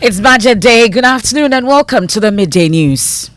It's Budget Day. Good afternoon and welcome to the Midday News.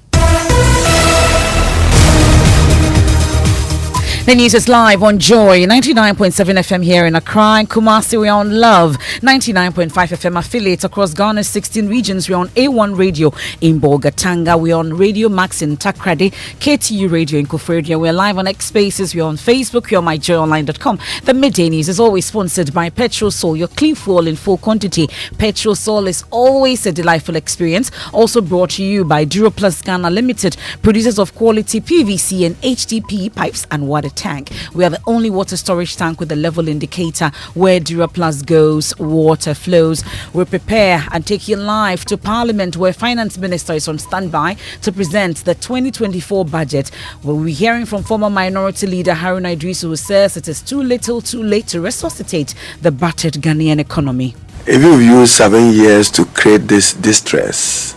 The news is live on Joy 99.7 FM here in Accra and Kumasi. We're on Love 99.5 FM affiliates across Ghana's 16 regions. We're on A1 Radio in Bolgatanga. We're on Radio Max in Takrady, KTU Radio in Kufredia. We're live on X Spaces. We're on Facebook. We're on myjoyonline.com. The Midday News is always sponsored by Petrol Sol, your clean fuel in full quantity. Petrol Sol is always a delightful experience. Also brought to you by Duroplus Ghana Limited, producers of quality PVC and HDPE pipes and water tank. We are the only water storage tank with a level indicator. Where Duraplus goes, water flows. We prepare and take you live to Parliament, where Finance Minister is on standby to present the 2024 budget. We'll be hearing from former Minority Leader Haruna Idrisu, who says it is too little too late to resuscitate the battered Ghanaian economy. If you've used 7 years to create this distress,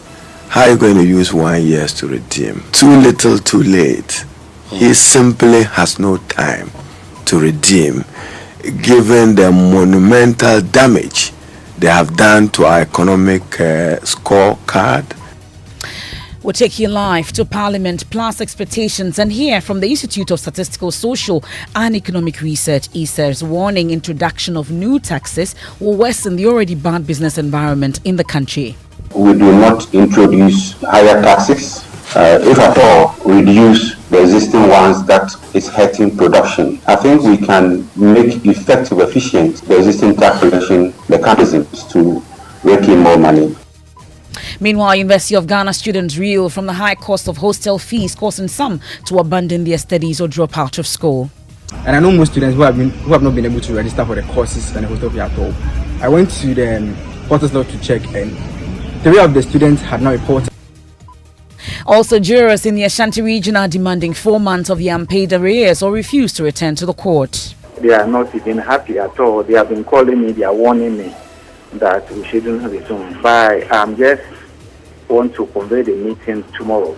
how are you going to use 1 year to redeem? Too little too late. He simply has no time to redeem, given the monumental damage they have done to our economic scorecard. We'll take you live to Parliament plus expectations and hear from the Institute of Statistical, Social and Economic Research, ISER's warning introduction of new taxes will worsen the already bad business environment in the country. We do not introduce higher taxes. If at all, reduce the existing ones that is hurting production. I think we can make effective, efficient the existing tax collection mechanisms to rake in more money. Meanwhile, University of Ghana students reel from the high cost of hostel fees, causing some to abandon their studies or drop out of school. And I know most students who have not been able to register for the courses and the hostel fee at all. I went to the portals lot to check, and 3 of the students had not reported. Also, jurors in the Ashanti region are demanding 4 months of the unpaid arrears or refuse to return to the court. They are not even happy at all. They have been calling me, they are warning me that we shouldn't resume. But I just want to convey the meeting tomorrow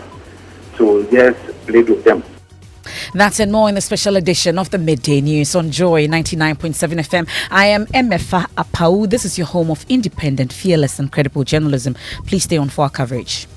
to just plead with them. That's and more in the special edition of the Midday News on Joy 99.7 FM. I am Emefa Apau. This is your home of independent, fearless and credible journalism. Please stay on for our coverage.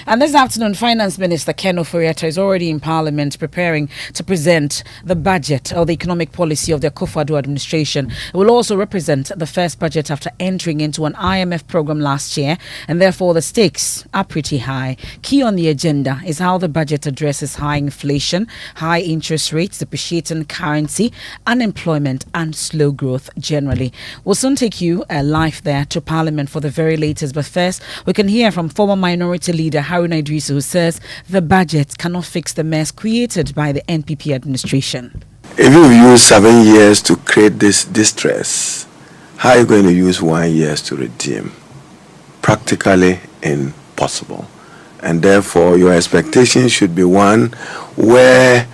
And this afternoon, Finance Minister Ken Ofori-Atta is already in Parliament preparing to present the budget or the economic policy of the Akufo-Addo administration. It will also represent the first budget after entering into an IMF program last year, and therefore the stakes are pretty high. Key on the agenda is how the budget addresses high inflation, high interest rates, depreciating currency, unemployment, and slow growth generally. We'll soon take you live there to Parliament for the very latest, but first, we can hear from former Minority Leader Haruna Idrisu, who says the budget cannot fix the mess created by the NPP administration. If you've used 7 years to create this distress, how are you going to use 1 year to redeem? Practically impossible. And therefore, your expectation should be one where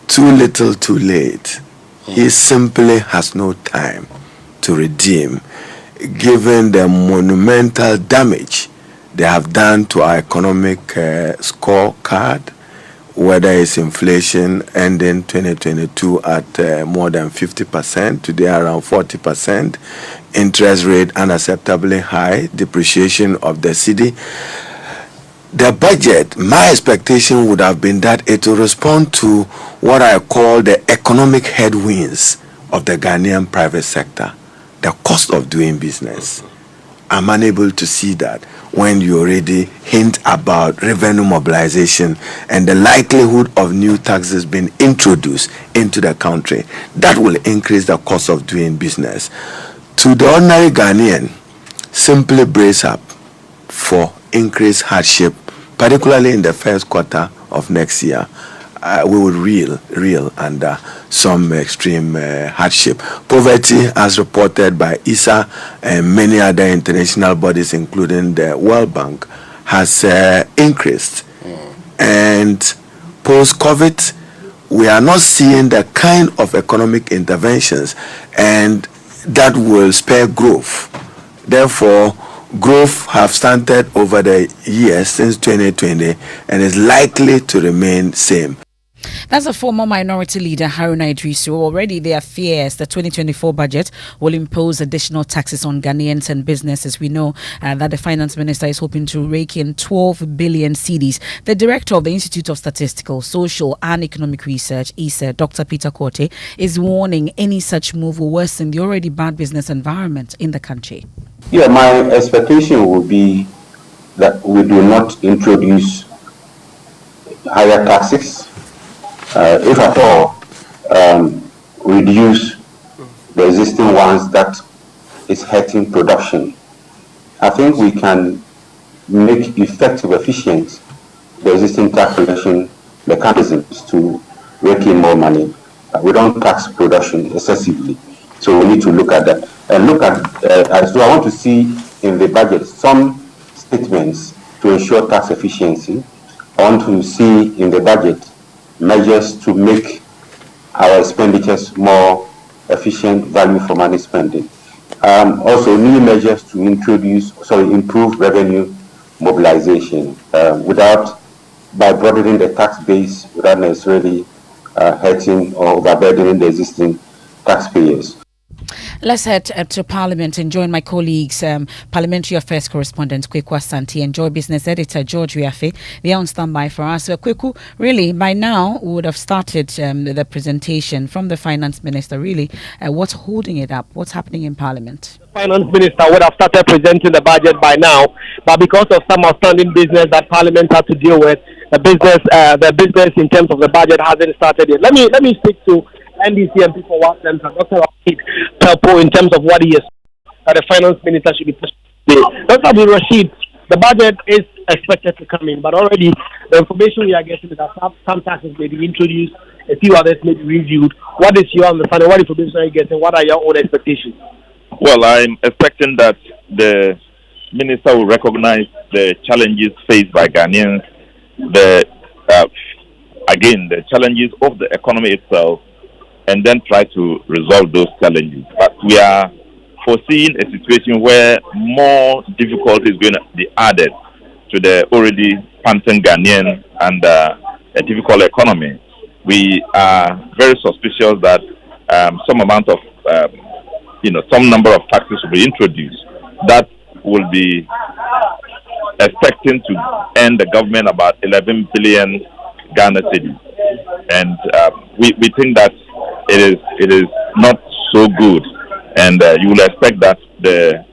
too little too late. He simply has no time to redeem, given the monumental damage they have done to our economic scorecard, whether it's inflation ending 2022 at more than 50%, today around 40%, interest rate unacceptably high, depreciation of the cedi. The budget, my expectation would have been that it will respond to what I call the economic headwinds of the Ghanaian private sector, the cost of doing business. I'm unable to see that when you already hint about revenue mobilization and the likelihood of new taxes being introduced into the country. That will increase the cost of doing business. To the ordinary Ghanaian, simply brace up for increased hardship, particularly in the first quarter of next year. We will reel under some extreme hardship. Poverty, as reported by ISA and many other international bodies, including the World Bank, has increased. And post-COVID, we are not seeing the kind of economic interventions and that will spare growth. Therefore, growth have stunted over the years since 2020 and is likely to remain same. That's a former minority leader, Haruna Idrisu. Already there are fears the 2024 budget will impose additional taxes on Ghanaians and businesses. We know that the finance minister is hoping to rake in 12 billion cedis. The director of the Institute of Statistical, Social and Economic Research, ISA, Dr. Peter Korte, is warning any such move will worsen the already bad business environment in the country. Yeah, my expectation would be that we do not introduce higher taxes. If at all, reduce the existing ones that is hurting production. I think we can make effective, efficient the existing tax collection mechanisms to rake in more money. We don't tax production excessively, so we need to look at that. And look at, so I want to see in the budget some statements to ensure tax efficiency. I want to see in the budget measures to make our expenditures more efficient, value for money spending. Also, new measures to improve revenue mobilization by broadening the tax base without necessarily hurting or overburdening the existing taxpayers. Let's head to Parliament and join my colleagues, Parliamentary Affairs Correspondent Kweku Asante and Joy Business Editor George Wiafe. They are on standby for us. Kweku, really, by now, we would have started the presentation from the Finance Minister. Really, what's holding it up? What's happening in Parliament? The Finance Minister would have started presenting the budget by now, but because of some outstanding business that Parliament had to deal with, the business in terms of the budget hasn't started yet. Let me speak to NDC MP for Ward Central, Dr. Rashid Pelpo, in terms of what he is that the Finance Minister should be pushing today. Dr. Abdul Rashid, the budget is expected to come in, but already the information we are getting is that some taxes may be introduced, a few others may be reviewed. What is your understanding? What information are you getting? What are your own expectations? Well, I'm expecting that the Minister will recognize the challenges faced by Ghanaians, the challenges of the economy itself, and then try to resolve those challenges. But we are foreseeing a situation where more difficulty is going to be added to the already panting Ghanaian and a difficult economy. We are very suspicious that some number of taxes will be introduced that will be expecting to earn the government about 11 billion Ghana cedis. And we think that it is not so good, and you will expect that the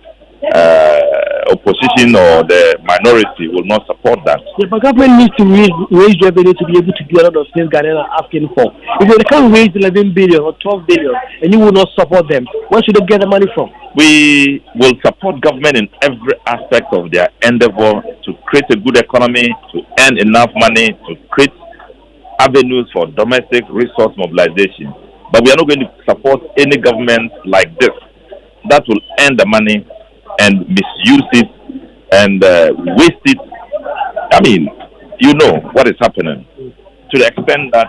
opposition or the minority will not support that. Yeah, but government needs to raise revenue to be able to do a lot of things Ghanaians are asking for. If they can't raise 11 billion or 12 billion and you will not support them, where should they get the money from? We will support government in every aspect of their endeavor to create a good economy, to earn enough money, to create avenues for domestic resource mobilization. But we are not going to support any government like this that will earn the money and misuse it and waste it. I mean, you know what is happening, to the extent that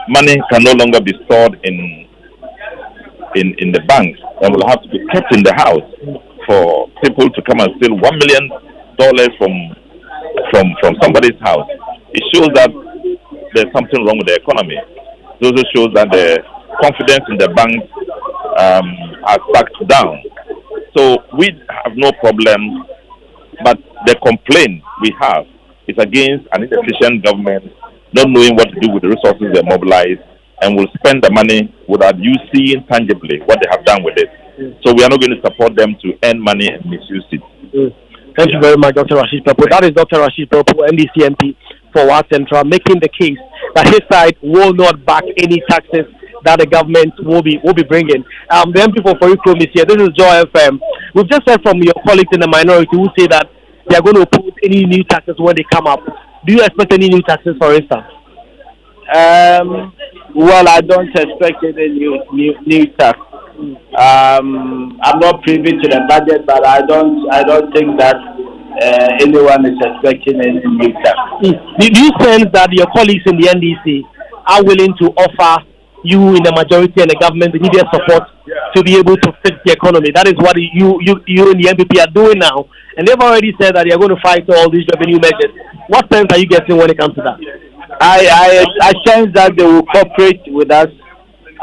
money can no longer be stored in the banks and will have to be kept in the house for people to come and steal $1 million from somebody's house. It shows that there's something wrong with the economy. It also shows that the confidence in the banks has backed down. So we have no problem, but the complaint we have is against an inefficient government not knowing what to do with the resources they mobilize and will spend the money without you seeing tangibly what they have done with it. So we are not going to support them to earn money and misuse it. Thank you very much, Dr. Rashid Pelpo. That is Dr. Rashid Pelpo, NDC MP for Ward Central, making the case that his side will not back any taxes that the government will be bringing. The MP for Forikrom is here. This is Joy FM. We've just heard from your colleagues in the minority who say that they are going to oppose any new taxes when they come up. Do you expect any new taxes, for instance? Well, I don't expect any new tax. I'm not privy to the budget, but I don't think that anyone is expecting any new tax. Do you sense that your colleagues in the NDC are willing to offer you in the majority and the government the needed support to be able to fix the economy? That is what you and the MPP are doing now, and they've already said that they are going to fight all these revenue measures. What sense are you getting when it comes to that? I sense that they will cooperate with us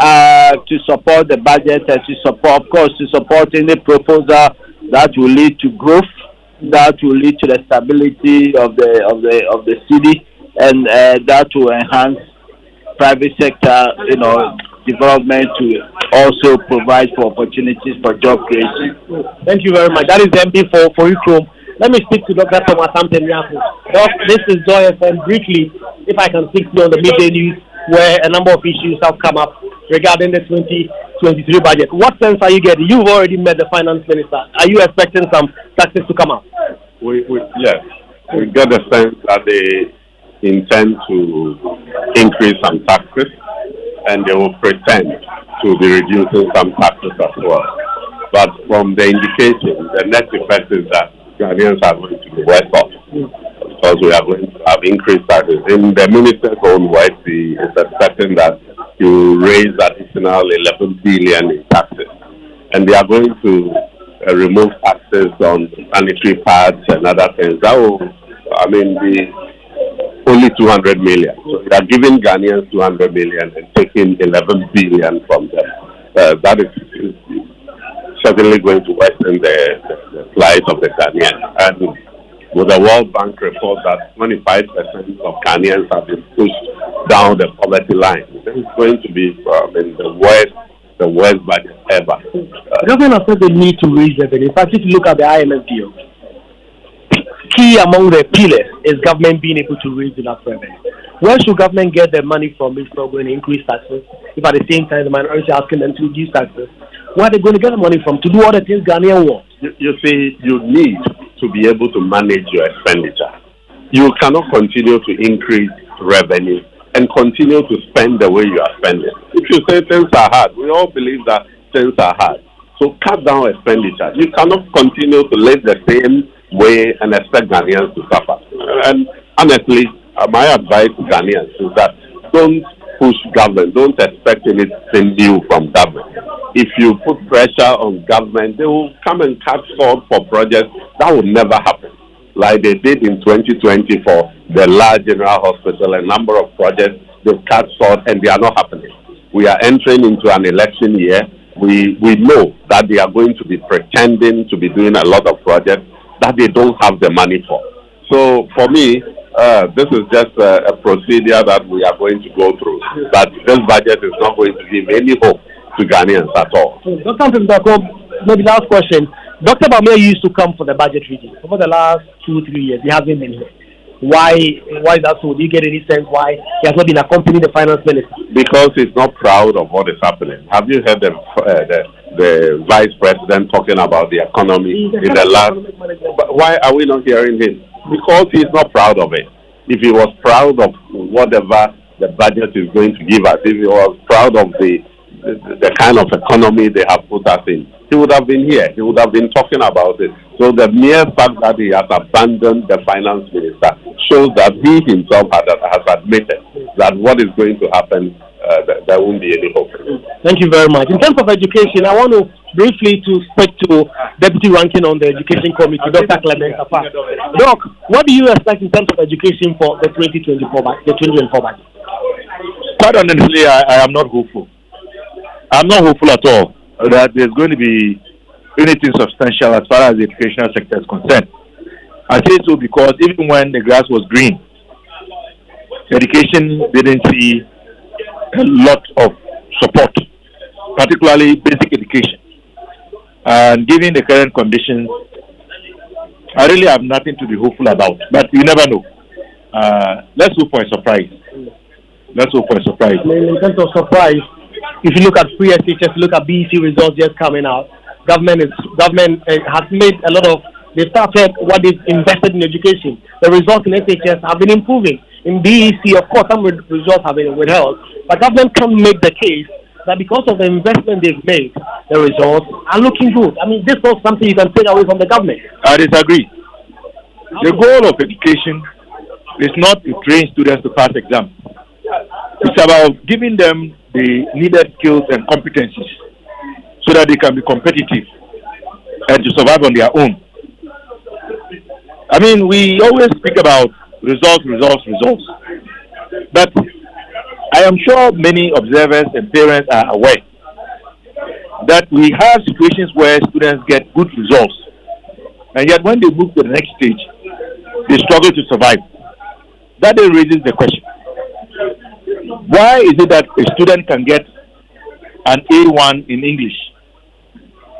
to support the budget and to support, of course, to support any proposal that will lead to growth, that will lead to the stability of the city, and that will enhance private sector, development to also provide for opportunities for job creation. Thank you very much. That is MP for Ukraine. Let me speak to Dr. Thomas Amtenyaku. Doc, this is Joy FM. Briefly, if I can speak to you on the midday news, where a number of issues have come up regarding the 2023 budget. What sense are you getting? You've already met the finance minister. Are you expecting some taxes to come up? Yes. We get the sense that they intend to increase some taxes, and they will pretend to be reducing some taxes as well. But from the indication, the net effect is that Ghanaians are going to be worse off because we are going to have increased taxes. In the minister's own words, he is expecting that he will raise additional 11 billion in taxes, and they are going to remove taxes on sanitary pads and other things. That will, be only 200 million. So they are giving Ghanaians 200 million and taking 11 billion from them. That is certainly going to worsen the plight of the Ghanaians. And with the World Bank report that 25% of Ghanaians have been pushed down the poverty line, this is going to be the worst budget ever. The government has said they need to raise revenue. In fact, if you look at the IMF deal, key among the pillars is government being able to raise enough revenue. Where should government get the money from if they're going to increase taxes? If at the same time the minority are asking them to reduce taxes, where are they going to get the money from to do all the things Ghanaians want? You see, you need to be able to manage your expenditure. You cannot continue to increase revenue and continue to spend the way you are spending. If you say things are hard, we all believe that things are hard. So cut down expenditure. You cannot continue to live the same way and expect Ghanaians to suffer. And honestly, my advice to Ghanaians is that don't push government, don't expect anything new from government. If you put pressure on government, they will come and cut short for projects. That will never happen. Like they did in 2020 for the large general hospital, a number of projects they've cut short and they are not happening. We are entering into an election year. We know that they are going to be pretending to be doing a lot of projects that they don't have the money for. So for me, this is just a procedure that we are going to go through. But this budget is not going to give any hope to Ghanaians at all. Dr. Mbako, maybe last question. Dr. Bamia used to come for the budget reading. Over the last 2-3 years, he hasn't been here. Why is that so? Do you get any sense why he has not been accompanying the finance minister? Because he's not proud of what is happening. Have you heard the vice president talking about the economy in the last? Why are we not hearing him? Because he's not proud of it. If he was proud of whatever the budget is going to give us, if he was proud of the kind of economy they have put us in, he would have been here. He would have been talking about it. So the mere fact that he has abandoned the finance minister shows that he himself has admitted that what is going to happen, there won't be any hope. Thank you very much. In terms of education, I want to briefly speak to Deputy Ranking on the Education Committee, Dr. Clement Afar. Doc, what do you expect in terms of education for the 2024 budget? Quite honestly, I am not hopeful. I'm not hopeful at all that there's going to be anything substantial as far as the educational sector is concerned. I say so because even when the grass was green, education didn't see a lot of support, particularly basic education. And given the current conditions, I really have nothing to be hopeful about. But you never know. Let's hope for a surprise. Let's hope for a surprise. In terms of surprise, if you look at free SHS, look at BEC results just coming out. Government has made a lot of. They started what they've invested in education. The results in SHS have been improving. In BEC, of course, some results have been withheld, but government can make the case that because of the investment they've made, the results are looking good. I mean, this is not something you can take away from the government. I disagree. The goal of education is not to train students to pass exams. It's about giving them the needed skills and competencies so that they can be competitive and to survive on their own. I mean, we always speak about results. But I am sure many observers and parents are aware that we have situations where students get good results, and yet when they move to the next stage, they struggle to survive. That then raises the question: why is it that a student can get an A1 in English,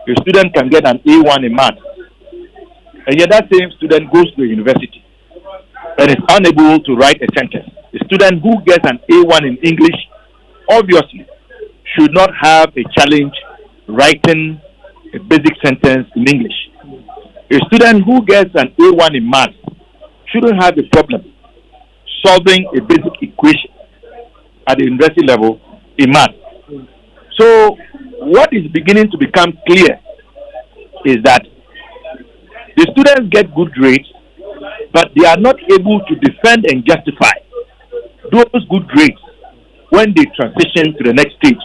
a student can get an A1 in math, and yet that same student goes to a university and is unable to write a sentence? A student who gets an A1 in English obviously should not have a challenge writing a basic sentence in English. A student who gets an A1 in math shouldn't have a problem solving a basic equation at the university level in math. So what is beginning to become clear is that the students get good grades, but they are not able to defend and justify those good grades when they transition to the next stage.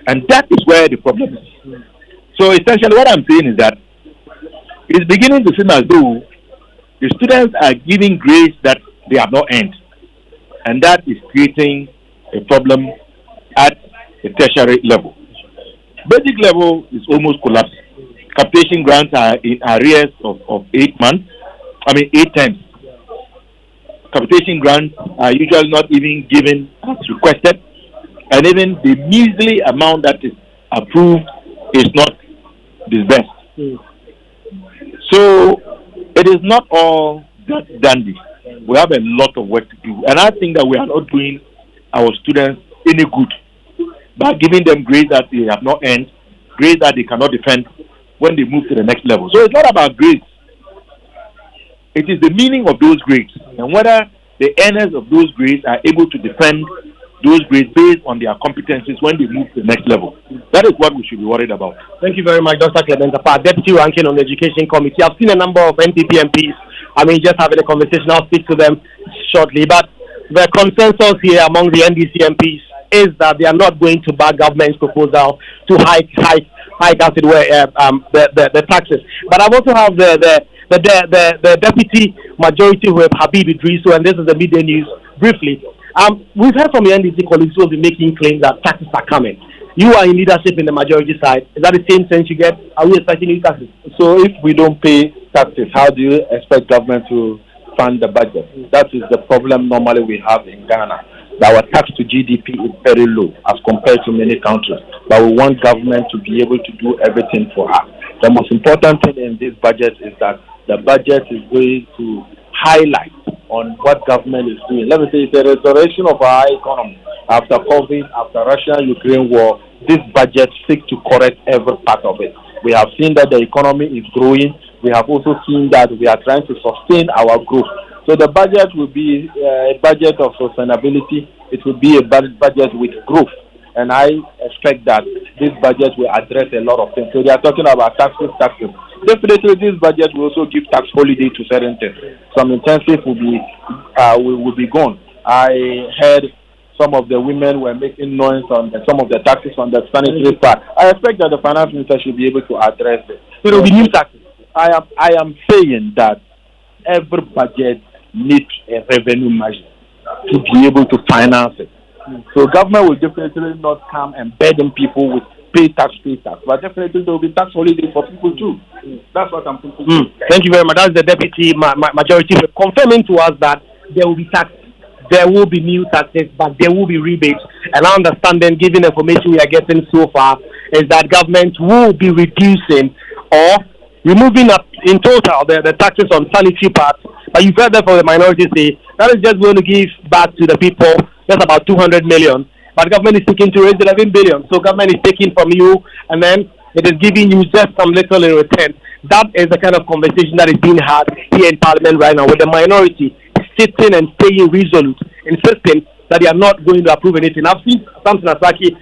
And that is where the problem is. So essentially what I'm saying is that it's beginning to seem as though the students are giving grades that they have not earned. And that is creating a problem at the tertiary level. Basic level is almost collapsing. Capitation grants are in arrears of 8 months. 8 times. Capitation grants are usually not even given as requested, and even the measly amount that is approved is not disbursed. So it is not all that dandy. We have a lot of work to do, and I think that we are not doing our students any good by giving them grades that they have not earned, grades that they cannot defend when they move to the next level. So it's not about grades. It is the meaning of those grades and whether the earners of those grades are able to defend those grades based on their competencies when they move to the next level. That is what we should be worried about. Thank you very much, Dr. Clement Apart, Deputy Ranking on the Education Committee. I've seen a number of NPP MPs. Just having a conversation. I'll speak to them shortly. But the consensus here among the NDC MPs is that they are not going to back government's proposal to hike as it were the taxes. But I also have the deputy majority whip Habib Idrisu, and this is the midday news briefly. We've heard from the NDC colleagues who will be making claims that taxes are coming. You are in leadership in the majority side. Is that the same sense you get? Are we expecting new taxes? So if we don't pay taxes, how do you expect government to fund the budget? That is the problem normally we have in Ghana. Our tax to GDP is very low as compared to many countries. But we want government to be able to do everything for us. The most important thing in this budget is that the budget is going to highlight on what government is doing. Let me say, it's a restoration of our economy. After COVID, after Russia-Ukraine war, this budget seeks to correct every part of it. We have seen that the economy is growing. We have also seen that we are trying to sustain our growth. So the budget will be a budget of sustainability. It will be a budget with growth. And I expect that this budget will address a lot of things. So they are talking about taxes. Definitely this budget will also give tax holiday to certain things. Some incentives will be gone. I heard some of the women were making noise on some of the taxes on the sanitary part. I expect that the finance minister should be able to address it. So there will be new taxes. I am saying that every budget needs a revenue measure to be able to finance it. So government will definitely not come and burden people with pay tax, but definitely there will be tax holiday for people too. That's what I'm thinking. Thank you very much. That's the deputy majority confirming to us that there will be tax. There will be new taxes, but there will be rebates. And our understanding, given the information we are getting so far, is that government will be reducing or removing in total the taxes on sanitary parts. But you've heard that from the minority say that is just going to give back to the people just about 200 million. But government is seeking to raise 11 billion. So government is taking from you and then it is giving you just some little in return. That is the kind of conversation that is being had here in Parliament right now, with the minority sitting and staying resolute, insisting that they are not going to approve anything. I've seen Samson Asaki,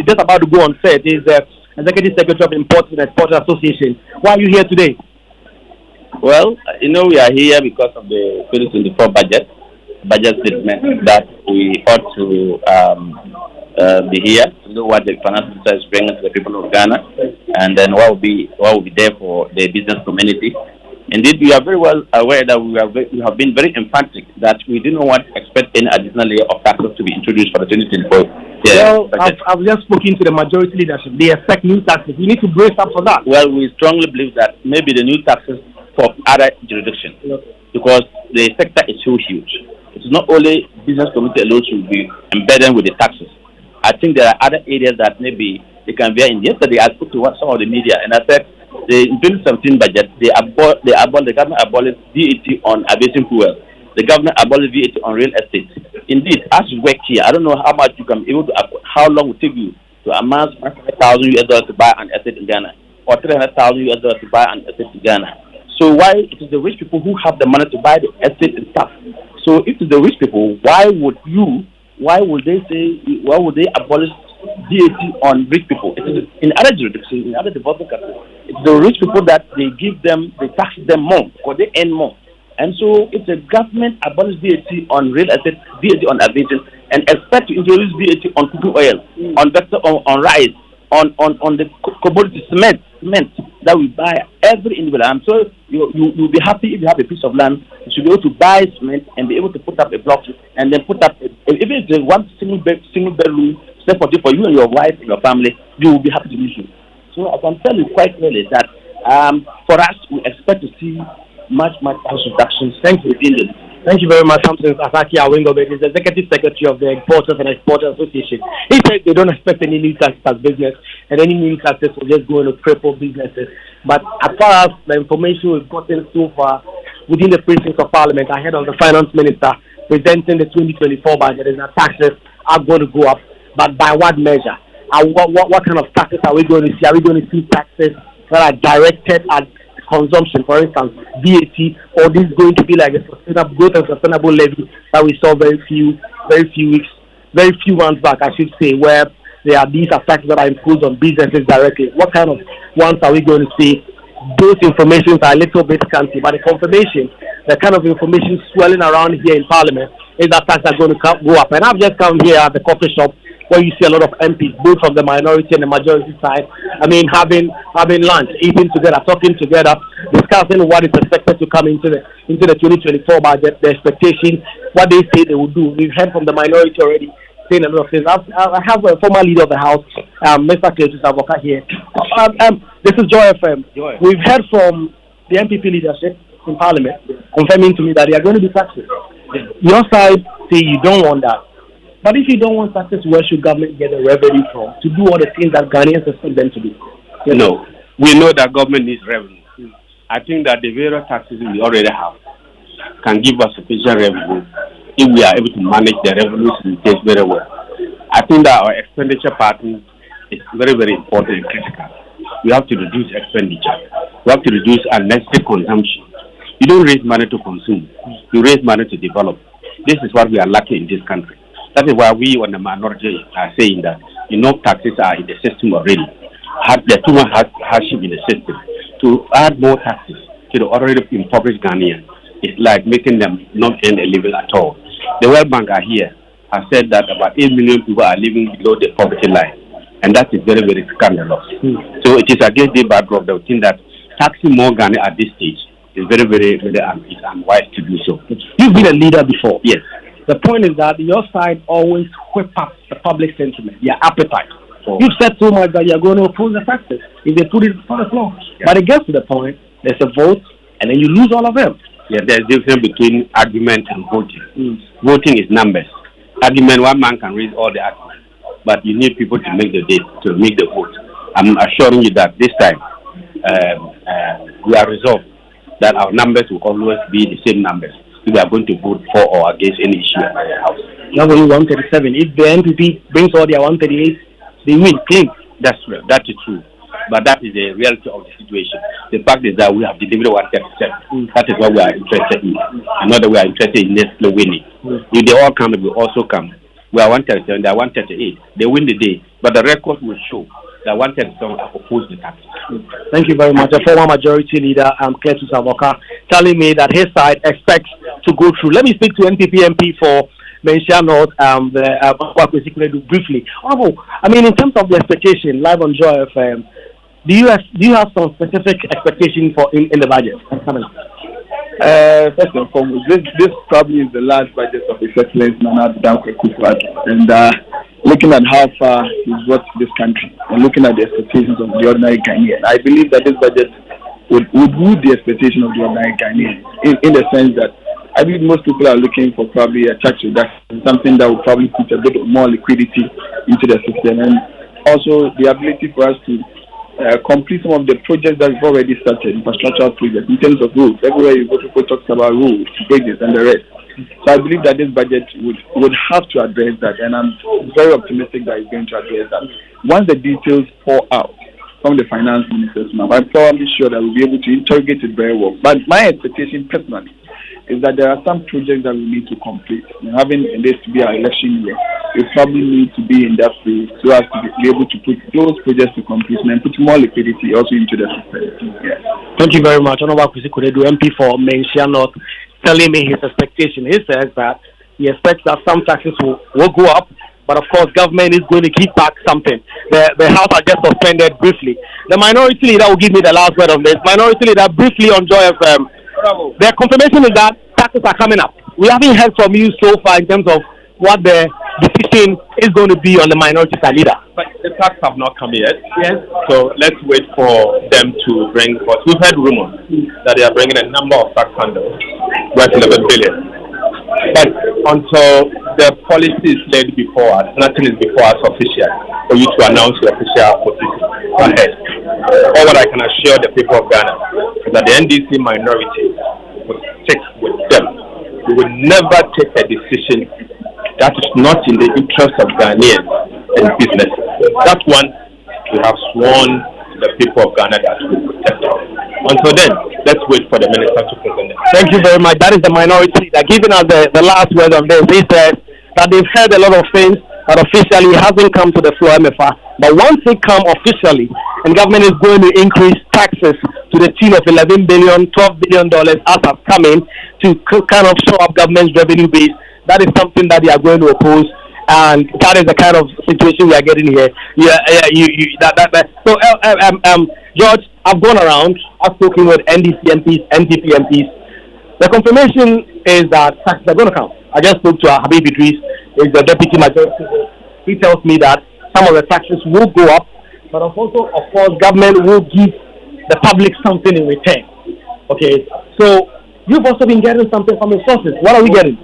just about to go on set, is the Executive Secretary of Imports and Exporters Association. Why are you here today? Well, we are here because of the 2024 budget statement that we ought to be here to know what the finance minister is bringing to the people of Ghana, and then what will be there for the business community. Indeed, we are very well aware that we have been very emphatic that we do not want to expect any additional layer of taxes to be introduced for the 2024. Well, I've just spoken to the majority leadership. They expect new taxes. We need to brace up for that. Well, we strongly believe that maybe the new taxes for other jurisdictions, because the sector is so huge. It's not only business community alone should be embedded with the taxes. I think there are other areas that maybe they can be in. Yesterday, I spoke to some of the media and I said, in 2017 budget, the government abolished VAT on aviation fuel. The government abolished VAT on real estate. Indeed, as you work here, I don't know how much you can be able to, how long it will take you to amass $100,000 to buy an estate in Ghana, or $300,000 to buy an estate in Ghana. So why it is the rich people who have the money to buy the estate and stuff? So if it's the rich people, why would they abolish VAT on rich people? It is in other jurisdictions, in other developing countries, it's the rich people that they tax them more, because they earn more. And so if the government abolishes VAT on real estate, VAT on aviation, and expect to introduce VAT on cooking oil, on rice, on the commodity cement that we buy every individual. I'm sure you'll be happy if you have a piece of land. You should be able to buy cement and be able to put up a block and then put up even if it's one single bedroom separately for you and your wife and your family, you will be happy to do so. So I can tell you quite clearly that for us, we expect to see much tax reductions. Thank you, Indian. Thank you very much, Samson Asaki Awingobe, is the Executive Secretary of the Importers and Exporters Association. He said they don't expect any new taxes as business, and any new taxes will just go into cripple businesses. But as far as the information we've gotten so far within the precincts of Parliament, ahead of the Finance Minister presenting the 2024 budget, is that taxes are going to go up, but by what measure? What kind of taxes are we going to see? Are we going to see taxes that are directed at consumption, for instance, VAT, or this is going to be like a sustainable growth and sustainable levy that we saw very few months back, I should say, where there are these taxes that are imposed on businesses directly. What kind of ones are we going to see? Those informations are a little bit scanty, but the confirmation, the kind of information swirling around here in Parliament is that taxes are going to go up. And I've just come here at the coffee shop where you see a lot of MPs, both from the minority and the majority side. I mean, having lunch, eating together, talking together, discussing what is expected to come into the 2024 budget, the expectations, what they say they will do. We've heard from the minority already saying a lot of things. I have a former leader of the House, Mr. Lexis here. This is Joy FM. We've heard from the MPP leadership in Parliament confirming to me that they are going to be taxes. Your side say you don't want that. But if you don't want taxes, where should government get the revenue from to do all the things that Ghanaians expect them to do? No, we know that government needs revenue. I think that the various taxes we already have can give us sufficient revenue if we are able to manage the revenues we take very well. I think that our expenditure pattern is very, very important and critical. We have to reduce expenditure. We have to reduce unnecessary consumption. You don't raise money to consume. You raise money to develop. This is what we are lacking in this country. That is why we on the minority are saying that enough taxes are in the system already. There's too much hardship in the system. To add more taxes to the already impoverished Ghanaians is like making them not earn a living at all. The World Bank are here has said that about 8 million people are living below the poverty line, and that is very, very scandalous. So it is against the backdrop that we think that taxing more Ghana at this stage is very, very, very unwise to do so. You've been a leader before. Yes. The point is that your side always whip up the public sentiment, their appetite. You've said so much that you're going to oppose the taxes if they put it on the floor. Yeah. But it gets to the point, there's a vote, and then you lose all of them. Yeah, there's a difference between argument and voting. Voting is numbers. Argument, one man can raise all the arguments, but you need people to make the vote. I'm assuring you that this time we are resolved that our numbers will always be the same numbers. We are going to vote for or against any issue in the House. Not only 137. If the NPP brings all their 138, they win. Clean. That's true. That is true. But that is the reality of the situation. The fact is that we have delivered 137. That is what we are interested in. And not that we are interested in Nestle winning. If they all come, they will also come. We are 137, they are 138. They win the day. But the record will show that 137 are opposed to taxes. Thank you very much. A former majority leader, Lexis telling me that his side expects to go through. Let me speak to NPP MP for Menchia North, briefly. I mean, in terms of the expectation, live on Joy FM, do you have some specific expectation for in the budget coming up? First and foremost, this probably is the last budget of His Excellency Nana Dankwa Akufo-Addo, and looking at how far he's brought this country and looking at the expectations of the ordinary Ghanaian, I believe that this budget would meet the expectation of the ordinary Ghanaian in the sense that I believe most people are looking for probably a tax reduction, something that will probably put a bit more liquidity into the system, and also the ability for us to complete some of the projects that we've already started, infrastructural projects, in terms of roads. Everywhere you go, people talk about roads, bridges, and the rest. So I believe that this budget would have to address that, and I'm very optimistic that it's going to address that. Once the details pour out from the finance minister's mouth, I'm probably sure that we'll be able to interrogate it very well. But my expectation personally is that there are some projects that we need to complete. And having this to be our election year, we probably need to be in that phase so as to be able to put those projects to completion and put more liquidity also into the system. Yes. Thank you very much. Honorable Kwesi Kodedu, MP for Menchia North, telling me his expectation. He says that he expects that some taxes will go up, but of course government is going to keep back something. The House are just suspended briefly. The minority leader will give me the last word on this. Minority leader, briefly on Joy FM. The confirmation is that taxes are coming up. We haven't heard from you so far in terms of what the decision is going to be on the minority side leader. But the tax have not come yet. Yes. So let's wait for them to bring forth. We've heard rumors that they are bringing a number of tax handles worth 11 billion. But until the policy is laid before us, nothing is before us official for you to announce your official position ahead. All what I can assure the people of Ghana is that the NDC minority will stick with them. We will never take a decision that is not in the interest of Ghanaians and business. That one, we have sworn to the people of Ghana that we will protect them. Until then, let's wait for the minister to present it. Thank you very much. That is the minority that giving us the last word on this. He says that they've heard a lot of things, but officially it hasn't come to the floor, MFA. But once it comes officially, and government is going to increase taxes to the tune of $11 billion, $12 billion as has come in to kind of show up government's revenue base, that is something that they are going to oppose, and that is the kind of situation we are getting here. So, George, I've gone around, I've spoken with NDC MPs, NDP MPs. The confirmation is that taxes are going to come. I just spoke to Habib Idris, is the deputy majority. He tells me that some of the taxes will go up, but also, of course, government will give the public something in return. Okay, so you've also been getting something from the sources. What are we getting?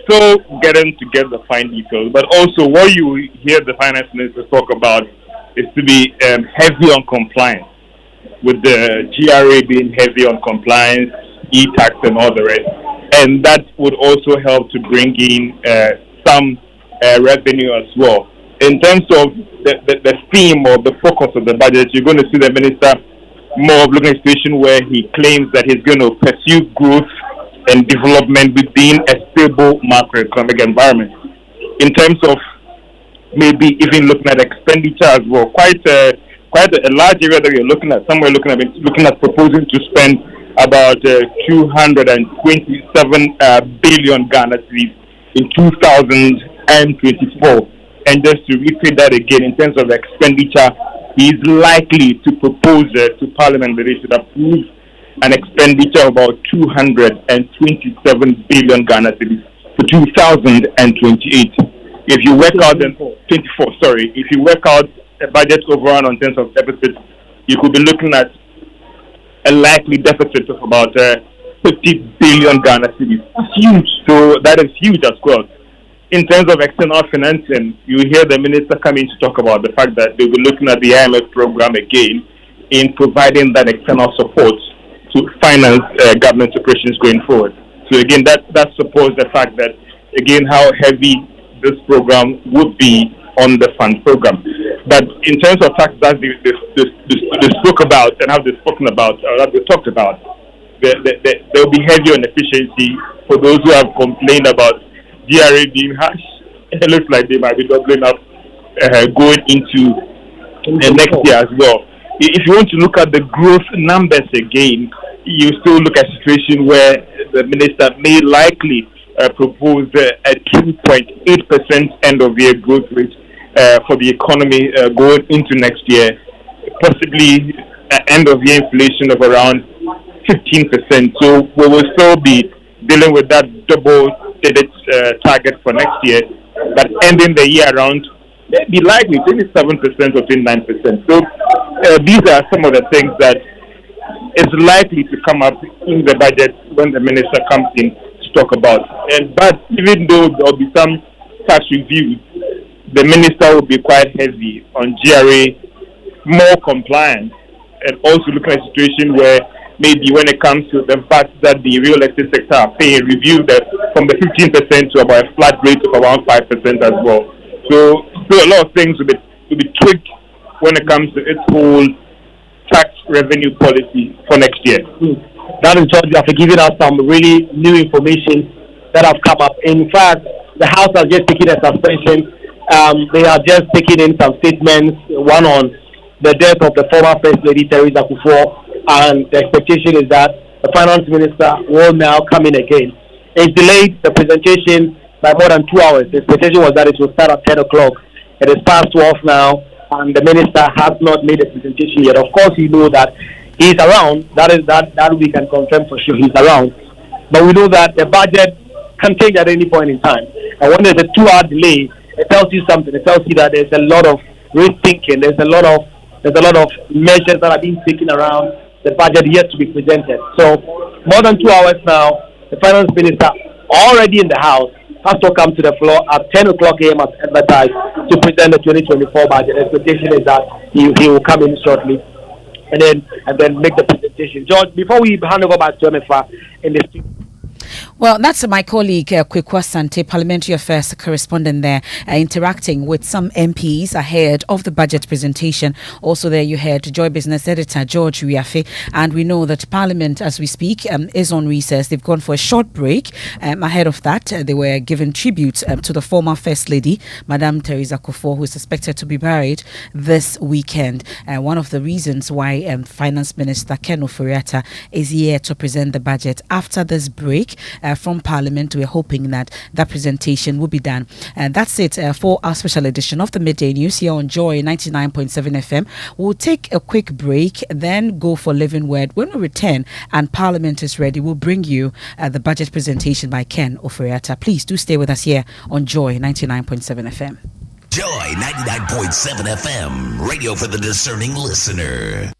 Still getting to get the fine details, but also what you hear the finance minister talk about is to be heavy on compliance, with the GRA being heavy on compliance, e-tax and all the rest, and that would also help to bring in some revenue as well. In terms of the theme or the focus of the budget, you're going to see the minister more of looking at a situation where he claims that he's going to pursue growth and development within a stable macroeconomic environment. In terms of maybe even looking at expenditure as well, quite a large area that we're looking at. Somewhere looking at proposing to spend about 227 billion Ghana cedis in 2024. And just to repeat that again, in terms of expenditure, he is likely to propose to Parliament that they should approve an expenditure of about 227 billion Ghana cedis for 2028. If you work out the 24, if you work out a budget overrun on terms of deficit, you could be looking at a likely deficit of about 50 billion Ghana cedis. That's huge. So that is huge as well. In terms of external financing, you hear the minister coming to talk about the fact that they will be looking at the IMF program again in providing that external support to finance government operations going forward. So again, that supports the fact that, again, how heavy this program would be on the fund program. But in terms of taxes that they spoke about and how they've spoken about, or that they talked about, there will be heavy on efficiency for those who have complained about GRA being harsh. It looks like they might be doubling up going into next year as well. If you want to look at the growth numbers again, you still look at a situation where the minister may likely propose a 2.8% end of year growth rate for the economy going into next year, possibly end of year inflation of around 15%. So we will still be dealing with that double-digit target for next year, but ending the year around maybe likely 27% or 29%. So these are some of the things that is likely to come up in the budget when the minister comes in to talk about. But even though there will be some tax reviews, the minister will be quite heavy on GRA, more compliance, and also looking at a situation where maybe when it comes to the fact that the real estate sector are paying review that from the 15% to about a flat rate of around 5% as well. So a lot of things will be tweaked when it comes to its whole tax revenue policy for next year. That is Georgia for giving us some really new information that have come up. In fact, the House has just taken a suspension. They are just taking in some statements, one on the death of the former First Lady Theresa Kufuor, and the expectation is that the Finance Minister will now come in again. It's delayed the presentation by more than 2 hours. The expectation was that it will start at 10 o'clock. It is past 12 now, and the Minister has not made a presentation yet. Of course, you know that he's around. That we can confirm for sure he's around. But we know that the budget can change at any point in time. And when there's a 2-hour delay, it tells you something. It tells you that there's a lot of rethinking. There's a lot of measures that are being taken around the budget yet to be presented. So more than 2 hours now, the Finance Minister already in the House has to come to the floor at 10 o'clock a.m. as advertised to present the 2024 budget. The expectation is that he will come in shortly and then make the presentation. George, before we hand over back to MFA in the studio. Well, that's my colleague Kwekwa Sante, Parliamentary Affairs correspondent there, interacting with some MPs ahead of the budget presentation. Also there you heard Joy Business Editor George Wiafe, and we know that Parliament, as we speak, is on recess. They've gone for a short break. Ahead of that, they were giving tribute to the former First Lady, Madame Theresa Kufuor, who is expected to be buried this weekend. One of the reasons why Finance Minister Ken Ofori-Atta is here to present the budget after this break from Parliament. We're hoping that presentation will be done. And that's it for our special edition of the Midday News here on Joy 99.7 FM. We'll take a quick break, then go for Living Word. When we return and Parliament is ready, we'll bring you the budget presentation by Ken Ofori-Atta. Please do stay with us here on Joy 99.7 FM. Joy 99.7 FM, radio for the discerning listener.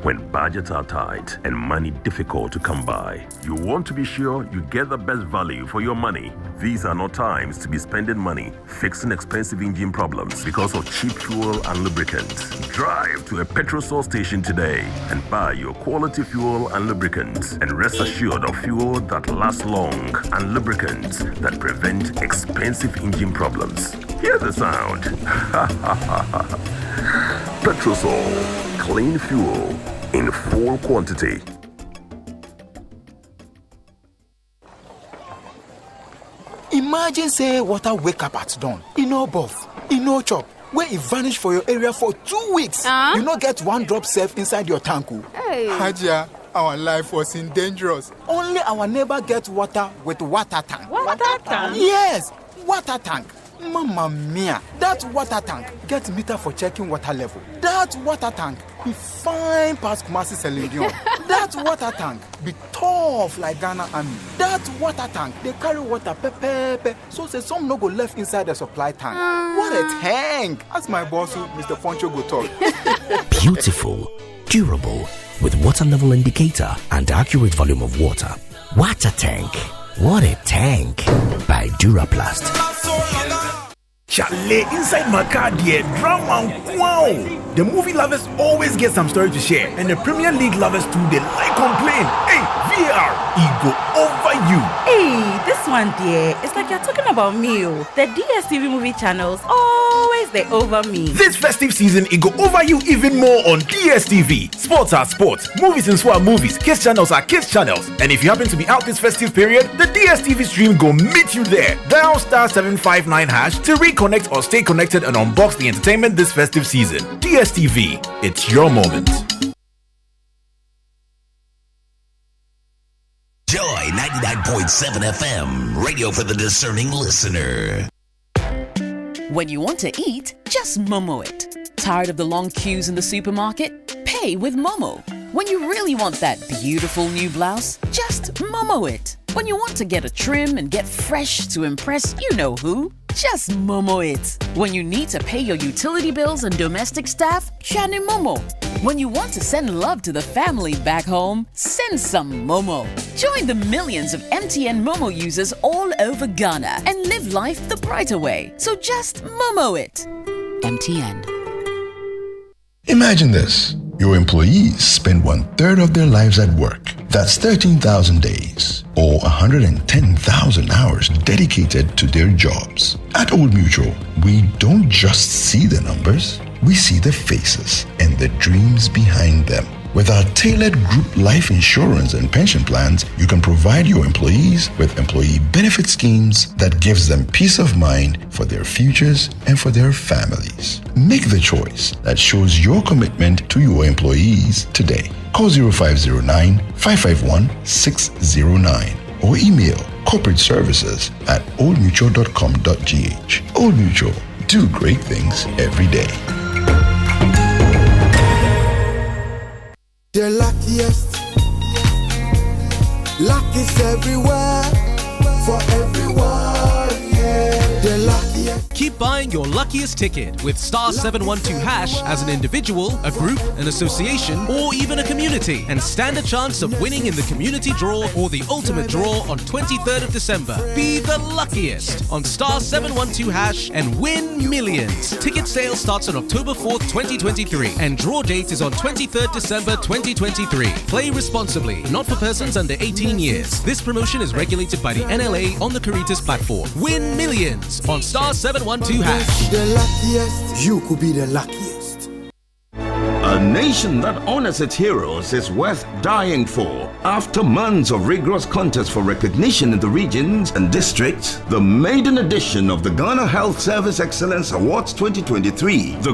When budgets are tight and money difficult to come by, you want to be sure you get the best value for your money. These are not times to be spending money fixing expensive engine problems because of cheap fuel and lubricants. Drive to a petrol source station today and buy your quality fuel and lubricants, and rest assured of fuel that lasts long and lubricants that prevent expensive engine problems. Hear the sound. Petrosol, clean fuel in full quantity. Imagine say water wake up at dawn. E no buff, e no chop. When e vanish for your area for 2 weeks, you no get one drop safe inside your tank. Hey. Hajia, our life was in dangerous. Only our neighbor get water with water tank. Water tank? Yes, water tank. Mamma mia, that water tank get meter for checking water level. That water tank be fine past Kumasi Selendion. That water tank be tough like Ghana Army. That water tank, they carry water pepe, so say some no go left inside the supply tank. What a tank! As my boss, Mr. Poncho, go talk. Beautiful, durable, with water level indicator and accurate volume of water. Water tank. What a tank. By Duraplast. Chalet inside my car, dear drama. Wow! The movie lovers always get some story to share, and the Premier League lovers too, they like complain. Hey, VAR, it go over you. Hey, this one, dear, it's like you're talking about me. The DSTV movie channels always they over me. This festive season, it go over you even more on DSTV. Sports are sports, movies and swap movies, kids channels are kids channels, and if you happen to be out this festive period, the DSTV stream go meet you there. Dial *759# to reconnect or stay connected and unbox the entertainment this festive season. DSTV, it's your moment. Joy 99.7 FM, radio for the discerning listener. When you want to eat, just Momo it. Tired of the long queues in the supermarket? Pay with Momo. When you really want that beautiful new blouse, just Momo it. When you want to get a trim and get fresh to impress you know who, just Momo it. When you need to pay your utility bills and domestic staff, Shani Momo. When you want to send love to the family back home, send some Momo. Join the millions of MTN Momo users all over Ghana and live life the brighter way. So just Momo it. MTN. Imagine this. Your employees spend 1/3 of their lives at work. That's 13,000 days or 110,000 hours dedicated to their jobs. At Old Mutual, we don't just see the numbers, we see the faces and the dreams behind them. With our tailored group life insurance and pension plans, you can provide your employees with employee benefit schemes that gives them peace of mind for their futures and for their families. Make the choice that shows your commitment to your employees today. Call 0509-551-609 or email corporateservices@oldmutual.com.gh. Old Mutual, do great things every day. The luckiest, luck is everywhere, for everyone, yeah. The luckiest. Keep buying your luckiest ticket with star 712 hash as an individual, a group, an association, or even a community, and stand a chance of winning in the community draw or the ultimate draw on 23rd of December. Be the luckiest on star 712 hash and win millions. Ticket sale starts on October 4th, 2023, and draw date is on 23rd December 2023. Play responsibly, not for persons under 18 years. This promotion is regulated by the NLA on the Caritas platform. Win millions on star 712 hash. The luckiest, you could be the luckiest. A nation that honors its heroes is worth dying for. After months of rigorous contests for recognition in the regions and districts, the maiden edition of the Ghana Health Service Excellence Awards 2023, the